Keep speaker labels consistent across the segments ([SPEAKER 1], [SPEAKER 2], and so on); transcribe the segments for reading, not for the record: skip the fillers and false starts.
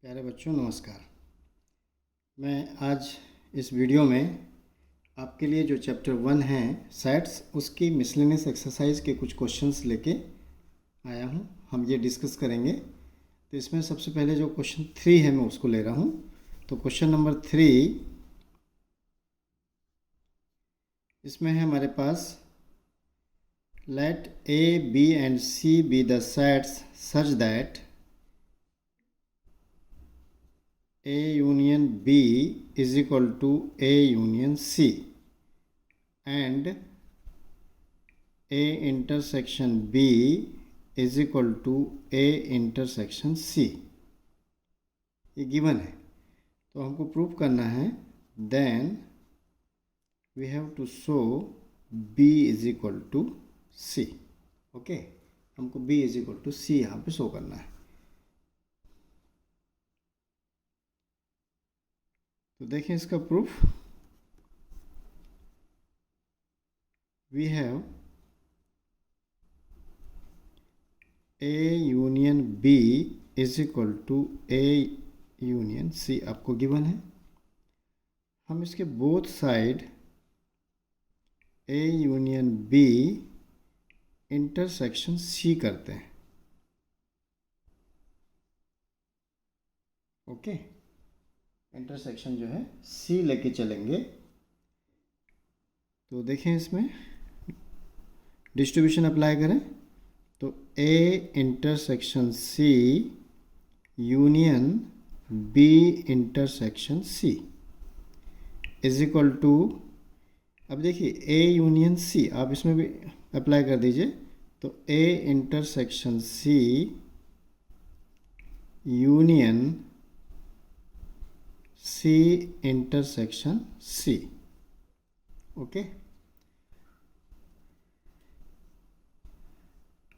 [SPEAKER 1] प्यारे बच्चों नमस्कार। मैं आज इस वीडियो में आपके लिए जो चैप्टर 1 है सेट्स, उसकी मिसलेनियस एक्सरसाइज के कुछ क्वेश्चंस लेके आया हूँ। हम ये डिस्कस करेंगे। तो इसमें सबसे पहले जो क्वेश्चन 3 है मैं उसको ले रहा हूँ। तो क्वेश्चन नंबर 3 इसमें है हमारे पास, let A B and C B the sets such that A union B is equal to A union C and A intersection B is equal to A intersection C। ये given है, तो हमको prove करना है। Then we have to show B is equal to C। Okay, हमको B is equal to C यहाँ पे show करना है। तो देखें इसका proof. We have A union B is equal to A union C आपको गिवन है। हम इसके both side A union B intersection C करते हैं। ओके, इंटरसेक्शन जो है C लेके चलेंगे। तो देखें इसमें डिस्ट्रीब्यूशन अप्लाई करें तो A intersection C union B intersection C is equal to, अब देखिए A यूनियन C आप इसमें भी अप्लाई कर दीजिए। तो A intersection C union C intersection C। Okay,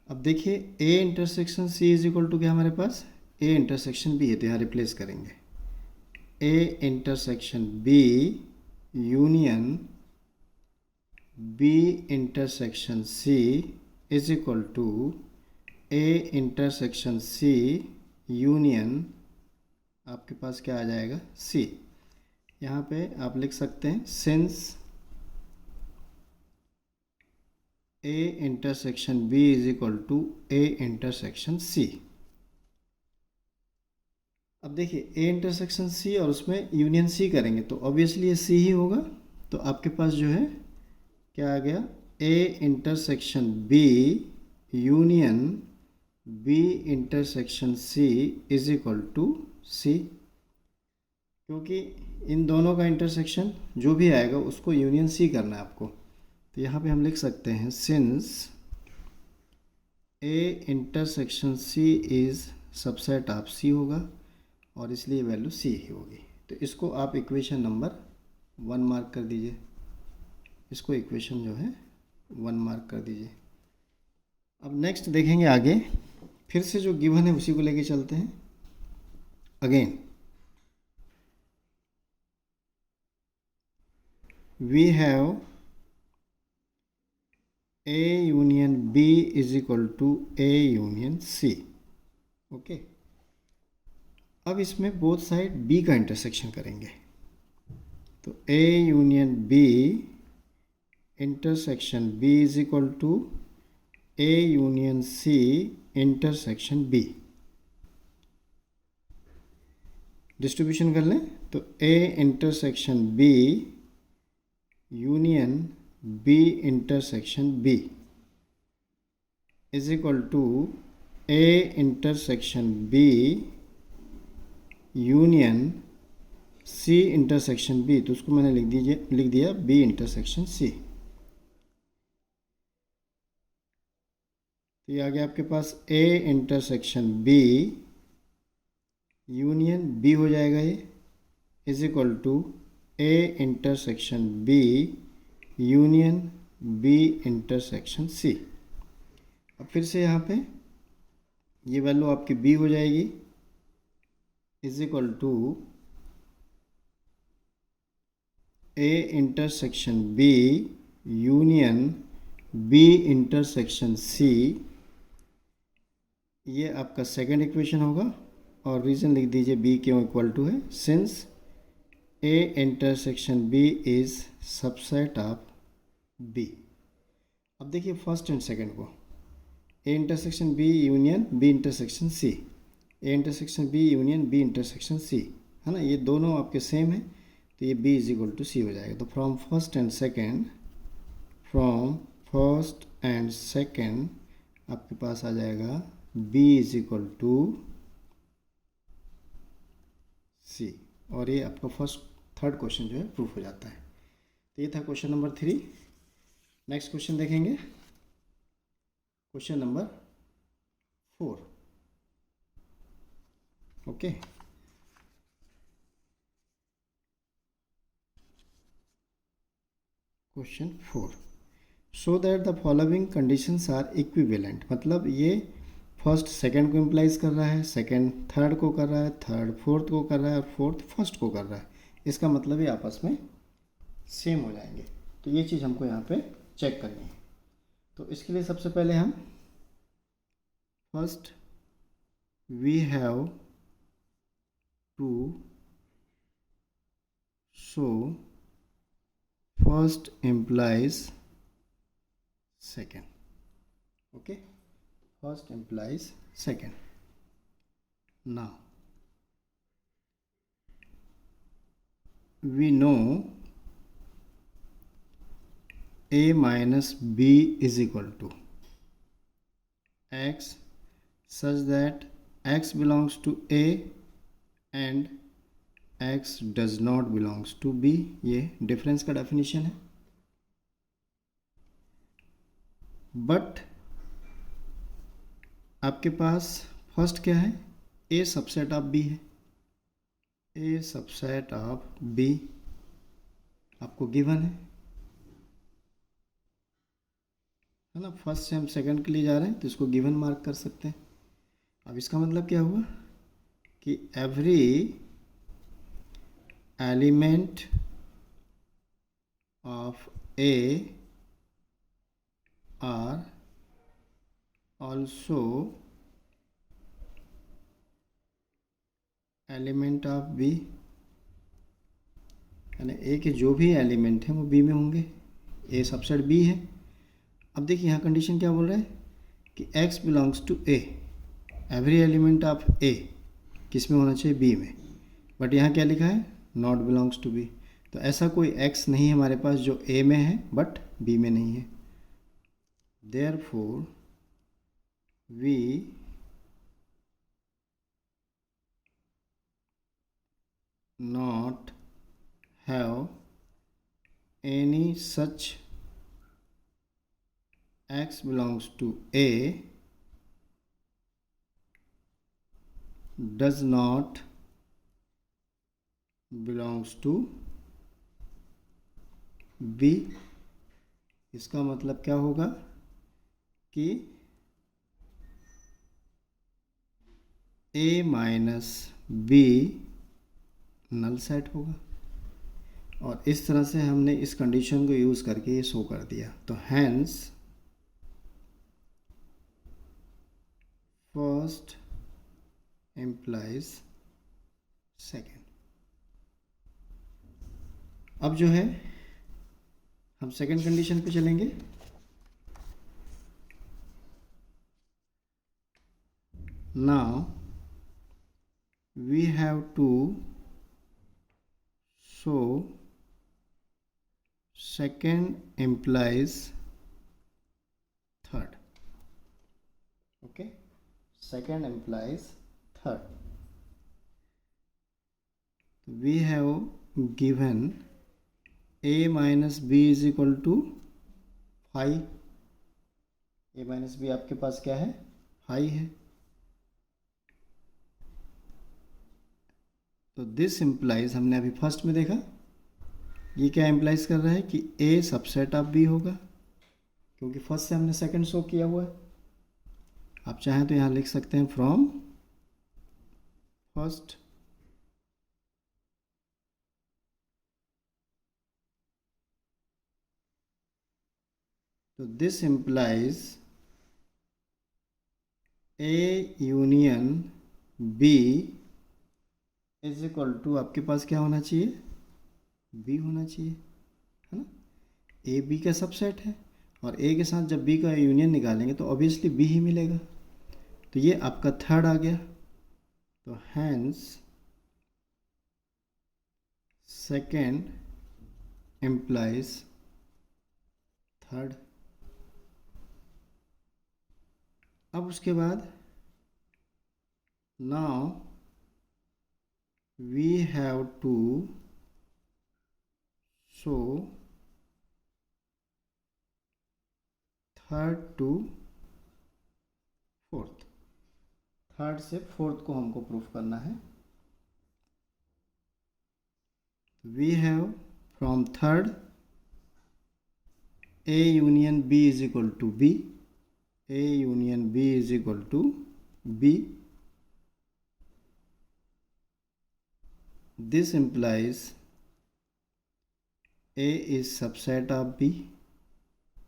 [SPEAKER 1] अब देखिए A intersection C is equal to क्या हमारे पास A इंटरसेक्शन B है, तो यहाँ रिप्लेस करेंगे A intersection B union B intersection C is equal to A intersection C union आपके पास क्या आ जाएगा C। यहाँ पे आप लिख सकते हैं since A intersection B is equal to A intersection C। अब देखिए A इंटरसेक्शन C और उसमें यूनियन C करेंगे तो ऑब्वियसली ये C ही होगा। तो आपके पास जो है क्या आ गया, A intersection B union B intersection C is equal to C, क्योंकि इन दोनों का इंटरसेक्शन जो भी आएगा उसको यूनियन C करना है आपको। तो यहाँ पे हम लिख सकते हैं since A intersection C is subset of C होगा और इसलिए वैल्यू C ही होगी। तो इसको आप इक्वेशन नंबर 1 मार्क कर दीजिए। इसको इक्वेशन जो है 1 मार्क कर दीजिए। अब नेक्स्ट देखेंगे आगे, फिर से जो गिवन है उसी को लेके चलते हैं। Again we have A union B is equal to A union C। Okay, अब इसमें बोथ साइड B का इंटरसेक्शन करेंगे। तो A union B intersection B is equal to A union C intersection B। Distribution कर लें तो A intersection B union B intersection B is equal to A intersection B union C intersection B। तो उसको मैंने लिख दिया B intersection C। तो ये आ गया आपके पास A intersection B union B हो जाएगा ये, is equal to A intersection B union B intersection C। अब फिर से यहाँ पे ये वैल्यू आपकी B हो जाएगी, is equal to A intersection B union B intersection C। ये आपका सेकेंड इक्वेशन होगा। और रीज़न लिख दीजिए बी क्यों इक्वल टू है, since A intersection B is subset of B. अब देखिए फर्स्ट एंड सेकंड को, A intersection B union B intersection C, A intersection B union B intersection C, है ना, ये दोनों आपके सेम है, तो ये B is equal to C हो जाएगा। तो from first and second, from first and second आपके पास आ जाएगा B is equal to C, और ये आपका फर्स्ट थर्ड क्वेश्चन जो है प्रूफ हो जाता है। तो ये था क्वेश्चन नंबर 3। नेक्स्ट क्वेश्चन देखेंगे, question number 4। Okay, question 4, so that the following conditions are equivalent, मतलब ये फर्स्ट सेकंड को इम्प्लाइज कर रहा है, सेकंड थर्ड को कर रहा है, थर्ड फोर्थ को कर रहा है, और फोर्थ फर्स्ट को कर रहा है, इसका मतलब ये आपस में सेम हो जाएंगे। तो ये चीज़ हमको यहाँ पे चेक करनी है। तो इसके लिए सबसे पहले हम first we have to show first implies second, okay, first implies second. Now we know a minus b is equal to x such that x belongs to a and x does not belongs to b। ये difference का definition है। But आपके पास first क्या है, ए subset of B है, ए subset of B आपको given है ना। फर्स्ट से हम सेकंड के लिए जा रहे हैं तो इसको गिवन मार्क कर सकते हैं। अब इसका मतलब क्या हुआ कि every element of A are also element of B, यानी ए के जो भी एलिमेंट हैं वो बी में होंगे, ए सबसेट बी है। अब देखिए यहाँ कंडीशन क्या बोल रहा है कि x belongs to A, every element of A किस में होना चाहिए, बी में, बट यहाँ क्या लिखा है, नॉट बिलोंग्स टू बी। तो ऐसा कोई x नहीं है हमारे पास जो a में है बट b में नहीं है। Therefore we not have any such x belongs to a does not belongs to b। इसका मतलब क्या होगा कि a minus B null set होगा, और इस तरह से हमने इस कंडीशन को यूज़ करके ये शो कर दिया। तो हैंस फर्स्ट implies second। अब जो है हम सेकंड कंडीशन पे चलेंगे। Now we have to show second implies third, okay, second implies third। we have given a minus b is equal to 5, a minus b आपके पास क्या है, 5 है। तो दिस implies, हमने अभी फर्स्ट में देखा, ये क्या implies कर रहा है कि a सबसेट ऑफ b होगा, क्योंकि फर्स्ट से हमने सेकंड शो किया हुआ है। आप चाहें तो यहाँ लिख सकते हैं फ्रॉम फर्स्ट तो this implies A union B is equal to आपके पास क्या होना चाहिए, बी होना चाहिए, है ना। ए बी का सबसेट है और ए के साथ जब बी का यूनियन निकालेंगे तो ऑब्वियसली बी ही मिलेगा। तो ये आपका थर्ड आ गया। तो हैंस सेकेंड एम्प्लाइज थर्ड। अब उसके बाद now we have to show third to fourth. Third से फोर्थ को हमको प्रूफ करना है। We have from third A union B is equal to B, A union B is equal to B. This implies A is subset of B,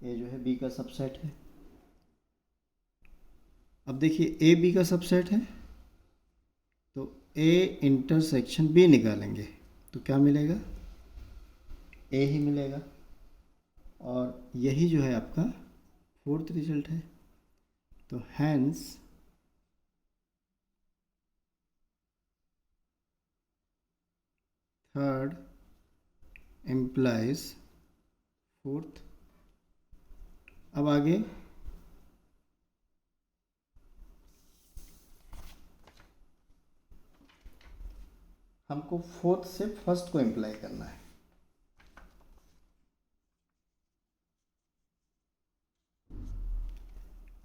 [SPEAKER 1] A जो है B का subset है। अब देखिए A B का subset है तो A intersection B निकालेंगे तो क्या मिलेगा, A ही मिलेगा। और यही जो है आपका फोर्थ रिजल्ट है। तो हैंस थर्ड एम्प्लाइज फोर्थ। अब आगे हमको फोर्थ से फर्स्ट को एम्प्लाई करना है।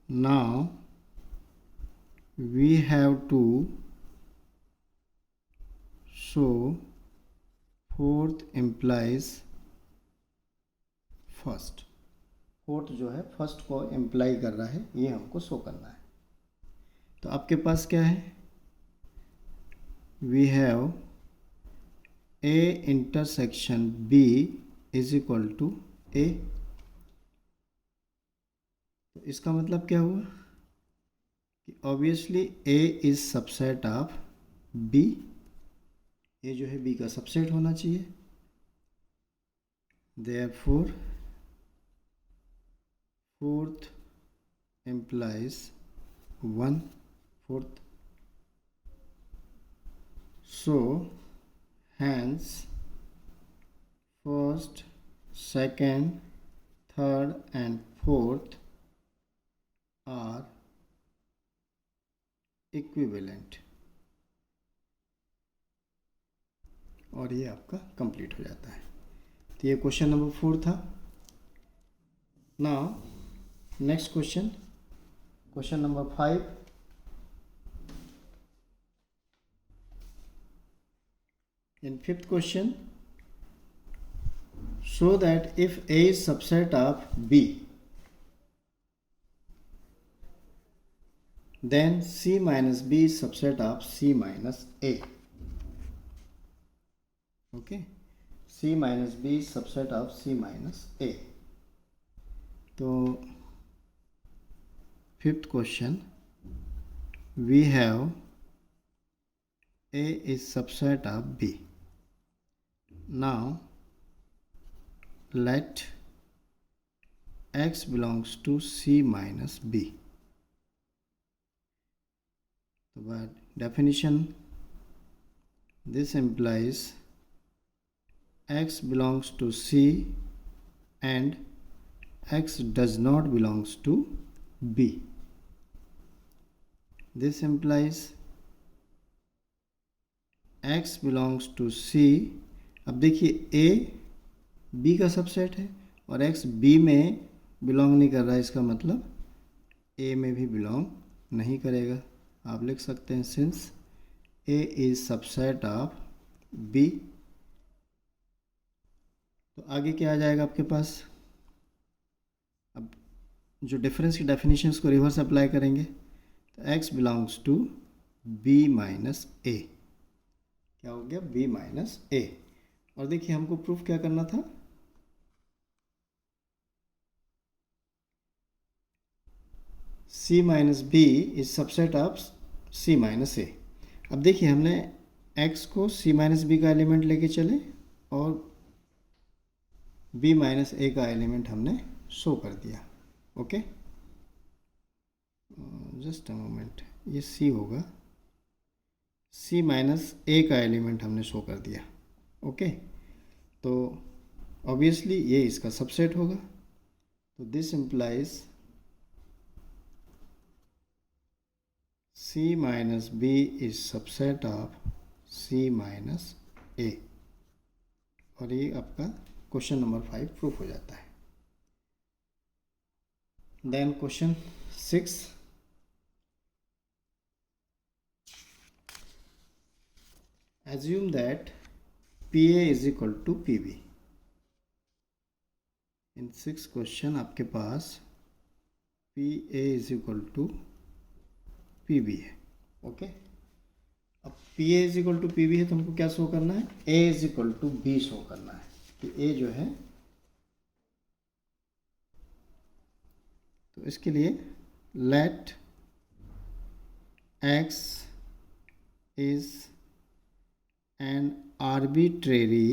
[SPEAKER 1] Now we have to show fourth implies first. Fourth जो है फर्स्ट को एम्प्लाई कर रहा है, ये हमको शो करना है। तो आपके पास क्या है, we have A intersection B is equal to A. तो इसका मतलब क्या हुआ कि obviously A is subset of B, ये जो है बी का सबसेट होना चाहिए। Therefore fourth implies one fourth. So hence first second third and fourth are equivalent. और ये आपका कंप्लीट हो जाता है। तो ये क्वेश्चन नंबर 4 था। Now next question, question number 5। In fifth question, show that if A is subset of B, then C minus B is subset of C minus A. Okay, C minus B is subset of C minus A. तो fifth question, we have A is subset of B. Now let X belongs to C minus B. So by definition, this implies X belongs to C and X does not belongs to B. This implies X belongs to C। अब देखिए A B का subset है और X B में belong नहीं कर रहा है, इसका मतलब A में भी बिलोंग नहीं करेगा। आप लिख सकते हैं since A is subset of B। तो आगे क्या आ जाएगा आपके पास, अब जो डिफरेंस की डेफिनेशंस को रिवर्स अप्लाई करेंगे तो X belongs to B minus A। क्या हो गया, B माइनस A। और देखिए हमको प्रूफ क्या करना था, C minus B is subset of C minus A। अब देखिए हमने x को c माइनस बी का एलिमेंट लेके चले और b माइनस ए का एलिमेंट हमने शो कर दिया। ओके, जस्ट अ मोमेंट, ये c होगा, c माइनस ए का एलिमेंट हमने शो कर दिया। ओके, तो ऑब्वियसली ये इसका सबसेट होगा, तो this implies c minus B is subset of c minus A, और ये आपका क्वेश्चन नंबर 5 प्रूफ हो जाता है। Then question 6, assume that PA is equal to PB। In 6 question आपके पास PA is equal to PB है। ओके, अब PA is equal to PB है तो हमको क्या शो करना है, A is equal to B show करना है कि A जो है, तो इसके लिए let X is an arbitrary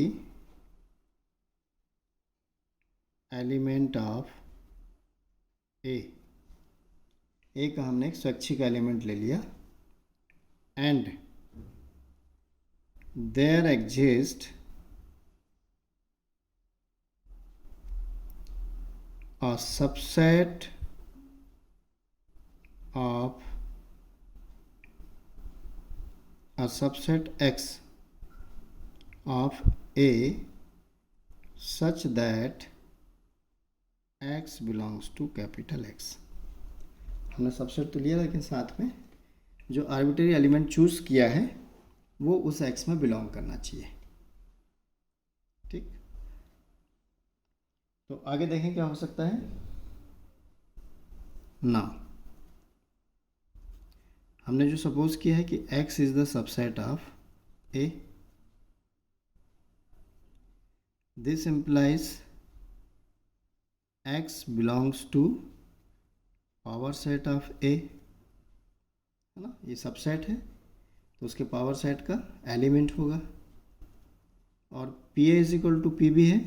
[SPEAKER 1] element of A, A का हमने एक स्वैच्छिक एलिमेंट ले लिया, and there exist a subset of x of A such that x belongs to capital X। हमने सबसेट तो लिया, लेकिन साथ में जो आर्बिट्रेरी एलिमेंट चूज किया है वो उस x में बिलोंग करना चाहिए। ठीक, तो आगे देखें क्या हो सकता है ना। हमने जो सपोज किया है कि x is the subset of A, this implies x belongs to power set of A, है ना, ये सबसेट है तो उसके पावर सेट का एलिमेंट होगा, और PA is equal to PB है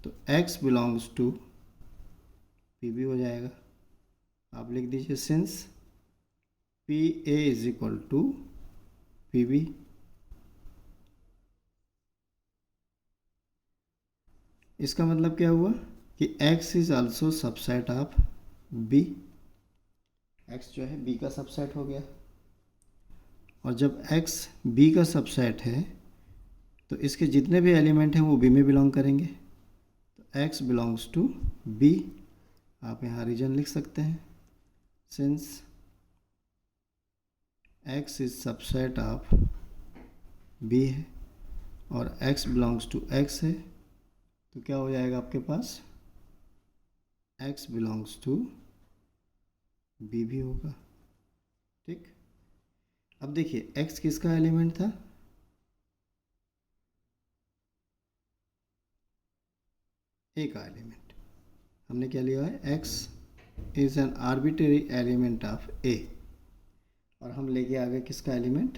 [SPEAKER 1] तो x बिलोंग्स टू PB हो जाएगा। आप लिख दीजिए since PA is equal to PB। इसका मतलब क्या हुआ कि x is also subset of B, x जो है B का सबसेट हो गया, और जब x B का सबसेट है तो इसके जितने भी एलिमेंट हैं वो B में बिलोंग करेंगे, तो x बिलोंग्स टू B। आप यहाँ रीजन लिख सकते हैं, since x is subset of B है और x बिलोंग्स टू x है, तो क्या हो जाएगा आपके पास, x बिलोंग्स टू B भी होगा। ठीक, अब देखिए x किसका एलिमेंट था, A का एलिमेंट। हमने क्या लिया है, x is an arbitrary element of A, और हम लेके आ गए किसका एलिमेंट,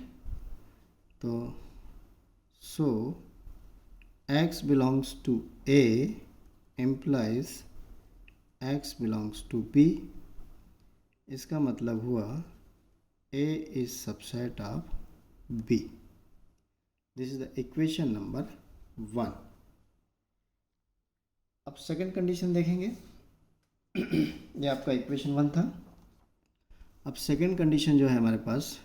[SPEAKER 1] तो so x belongs to A implies x belongs to B। इसका मतलब हुआ A is subset of B। This is the equation number 1। अब सेकंड कंडीशन देखेंगे। ये आपका इक्वेशन 1 था। अब सेकंड कंडीशन जो है हमारे पास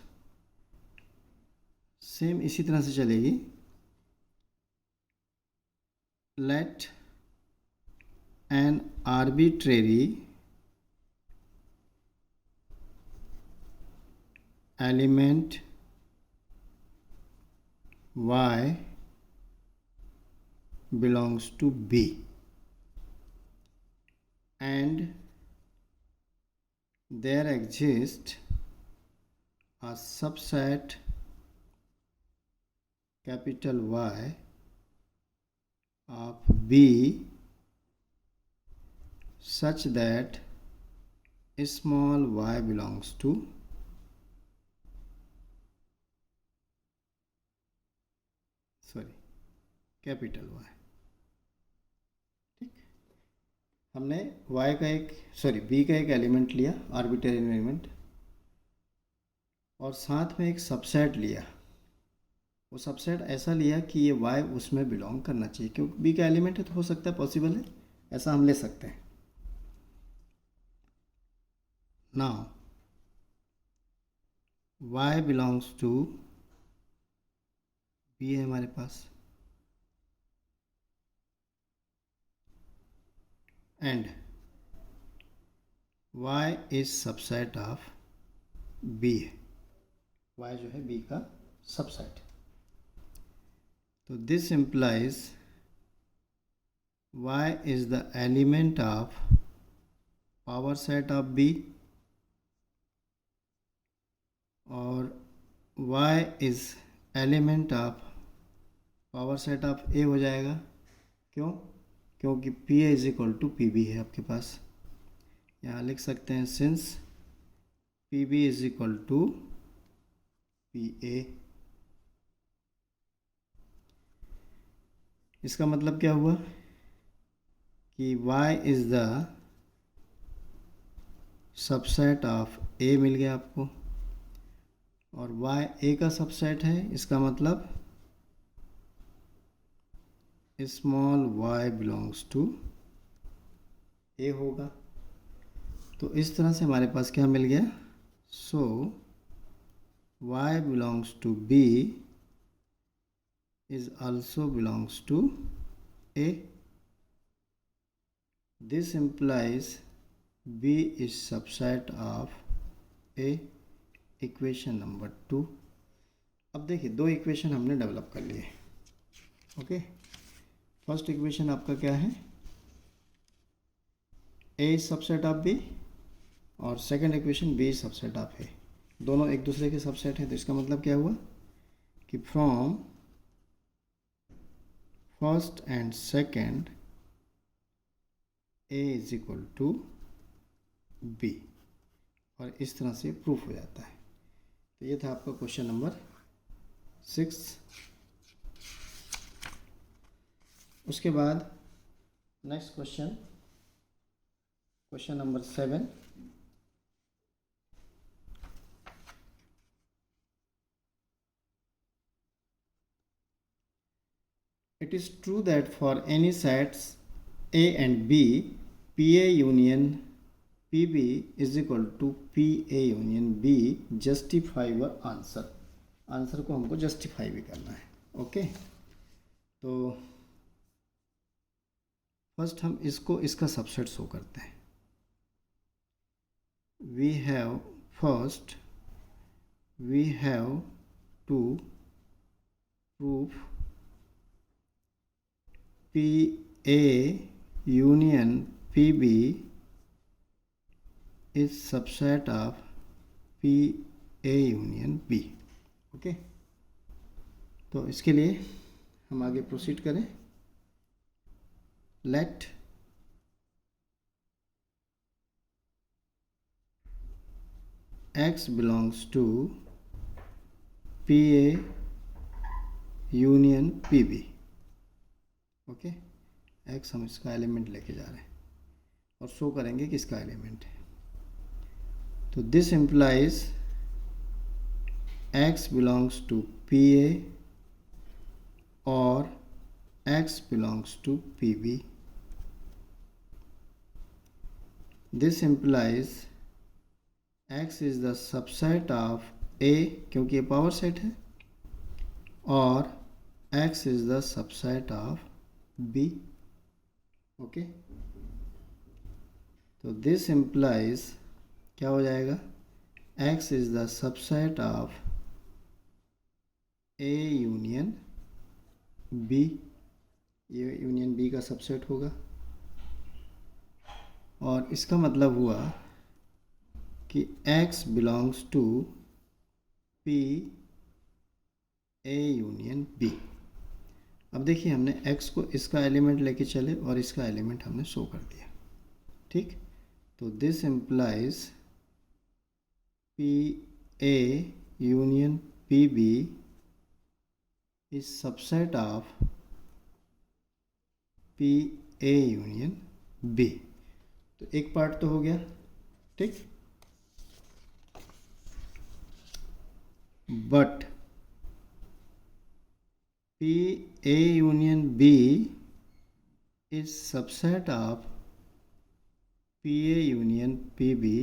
[SPEAKER 1] सेम इसी तरह से चलेगी। Let an arbitrary element y belongs to B and there exists a subset capital Y of B such that small y belongs to sorry capital Y. ठीक, हमने y का एक b का एक एलिमेंट लिया, आर्बिट्ररी एलिमेंट, और साथ में एक सबसेट लिया। वो सबसेट ऐसा लिया कि ये y उसमें बिलोंग करना चाहिए, क्योंकि b का एलिमेंट है तो हो सकता है, पॉसिबल है, ऐसा हम ले सकते हैं। Now y belongs to b है हमारे पास, and y is subset of b है, y जो है b का सबसेट। तो this implies y is the element of power set of b, और y is element of power set of a हो जाएगा। क्यों? क्योंकि P A is equal to P B है आपके पास। यहाँ लिख सकते हैं since P B is equal to P ए। इसका मतलब क्या हुआ कि y is the subset of a मिल गया आपको, और y a का सबसेट है, इसका मतलब small y belongs to a होगा। तो इस तरह से हमारे पास क्या मिल गया, so y belongs to b is also belongs to A. This implies B is subset of A. Equation number 2। अब देखिए दो इक्वेशन हमने डेवलप कर लिए। ओके, फर्स्ट इक्वेशन आपका क्या है, A is subset of B, और second equation B is subset of A। दोनों एक दूसरे के सबसेट हैं, तो इसका मतलब क्या हुआ कि from first and second A is equal to B, और इस तरह से प्रूफ हो जाता है। तो ये था आपका क्वेश्चन नंबर 6। उसके बाद next question, question number 7। It is true that for any sets A and B, PA union PB is equal to PA union B, justify your answer। Answer को हमको जस्टिफाई भी करना है। ओके, तो first हम इसको इसका सबसेट शो करते हैं। We have to proof PA union PB is subset of PA union B। Okay, तो इसके लिए हम आगे प्रोसीड करें। Let X belongs to PA union PB। Okay, X हम इसका एलिमेंट लेके जा रहे हैं और शो करेंगे कि इसका एलिमेंट है। तो this implies X belongs to P A और X belongs to P B. This implies X is the subset of A, क्योंकि ये पावर सेट है, और X is the subset of B। Okay, तो दिस इम्प्लाइज क्या हो जाएगा, X is the subset of A union B। ये union B का सबसेट होगा, और इसका मतलब हुआ कि X belongs to P A union B। अब देखिए हमने x को इसका एलिमेंट लेके चले और इसका एलिमेंट हमने शो कर दिया। ठीक, तो this implies P A union P B is subset of P A union B. तो एक पार्ट तो हो गया, ठीक। But P A union B is subset of P A union P B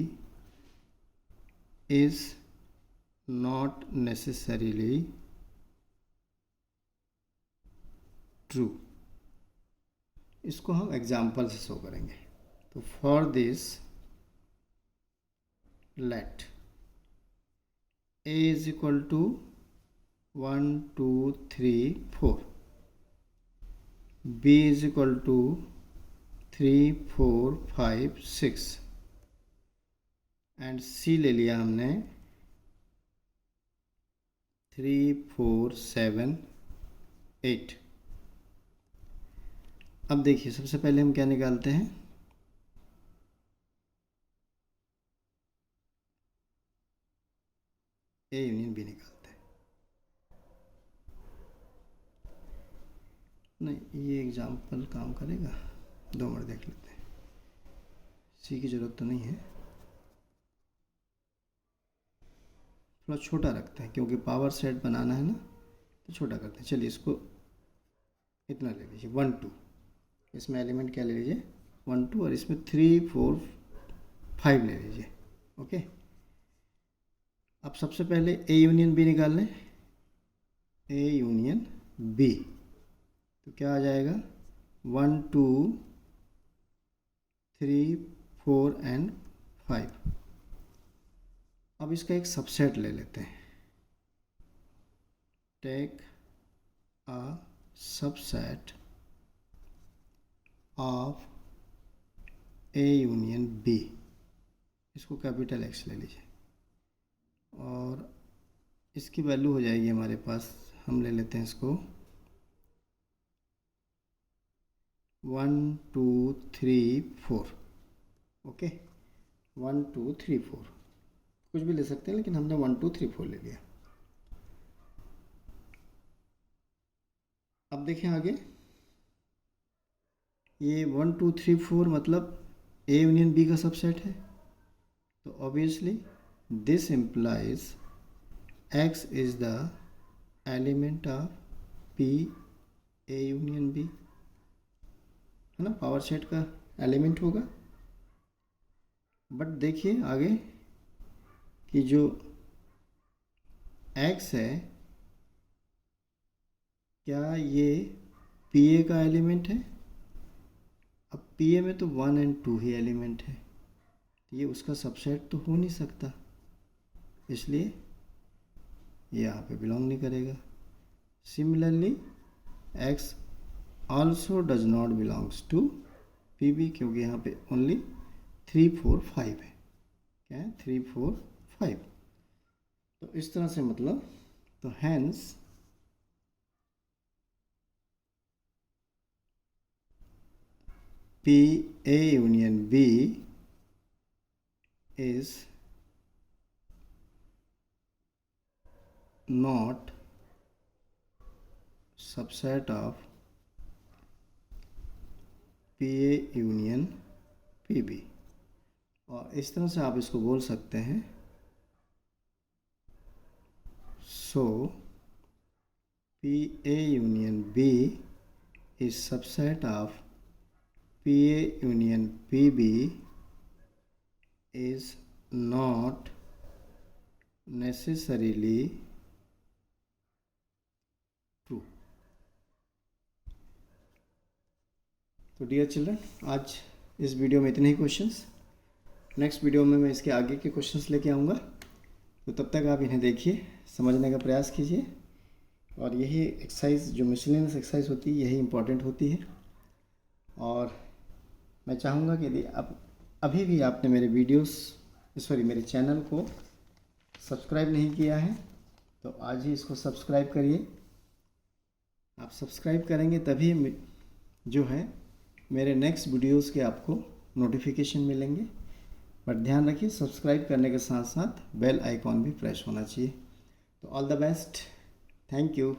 [SPEAKER 1] is not necessarily true. इसको हम example से show करेंगे। तो for this let A is equal to 1 2 3 4, B is equal to 3 4 5 6 and सी ले लिया हमने 3 4 7 8। अब देखिए सबसे पहले हम क्या निकालते हैं, ए यूनियन बी निकालते हैं। नहीं, ये एग्जाम्पल काम करेगा, 2 मिनट देख लेते हैं। सी की ज़रूरत तो नहीं है, थोड़ा छोटा रखते हैं क्योंकि पावर सेट बनाना है ना, तो छोटा करते हैं। चलिए इसको इतना ले लीजिए 1 2, इसमें एलिमेंट क्या ले लीजिए 1 2, और इसमें 3 4 5 ले लीजिए। ओके, अब सबसे पहले ए यूनियन बी निकाल लें। ए यूनियन बी तो क्या आ जाएगा 1 2 3 4 एंड 5। अब इसका एक सबसेट ले लेते हैं। Take a subset of A union B, इसको कैपिटल एक्स ले लीजिए, और इसकी वैल्यू हो जाएगी हमारे पास, हम ले लेते हैं इसको 1 2 3 4। ओके, 1 2 3 4 कुछ भी ले सकते हैं, लेकिन हमने 1 2 3 4 ले लिया। अब देखें आगे, ये 1 2 3 4 मतलब ए यूनियन बी का सबसेट है। तो obviously this implies X is the element of P A union B, है ना, पावर सेट का एलिमेंट होगा। बट देखिए आगे कि जो x है, क्या ये पी ए का एलिमेंट है? अब पी ए में तो 1 और 2 ही एलिमेंट है, तो ये उसका सबसेट तो हो नहीं सकता, इसलिए ये यहाँ पे बिलोंग नहीं करेगा। Similarly x also does not belongs to P B, क्योंकि यहाँ पे ओनली 3 4 5 है। क्या है? 3 4 5। तो इस तरह से मतलब, तो hence P A union B is not subset of PA union PB। और इस तरह से आप इसको बोल सकते हैं, सो PA union B is subset of PA union PB is not necessarily true। तो डियर चिल्ड्रन, आज इस वीडियो में इतने ही क्वेश्चंस। नेक्स्ट वीडियो में मैं इसके आगे के क्वेश्चंस लेके आऊँगा, तो तब तक आप इन्हें देखिए, समझने का प्रयास कीजिए। और यही एक्सरसाइज जो मिसलेनियस एक्सरसाइज होती है, यही इम्पॉर्टेंट होती है। और मैं चाहूँगा कि यदि आप अभी भी आपने मेरे चैनल को सब्सक्राइब नहीं किया है, तो आज ही इसको सब्सक्राइब करिए। आप सब्सक्राइब करेंगे तभी जो है मेरे नेक्स्ट वीडियोस के आपको नोटिफिकेशन मिलेंगे। बट ध्यान रखिए, सब्सक्राइब करने के साथ साथ बेल आइकॉन भी प्रेस होना चाहिए। तो all the best, thank you.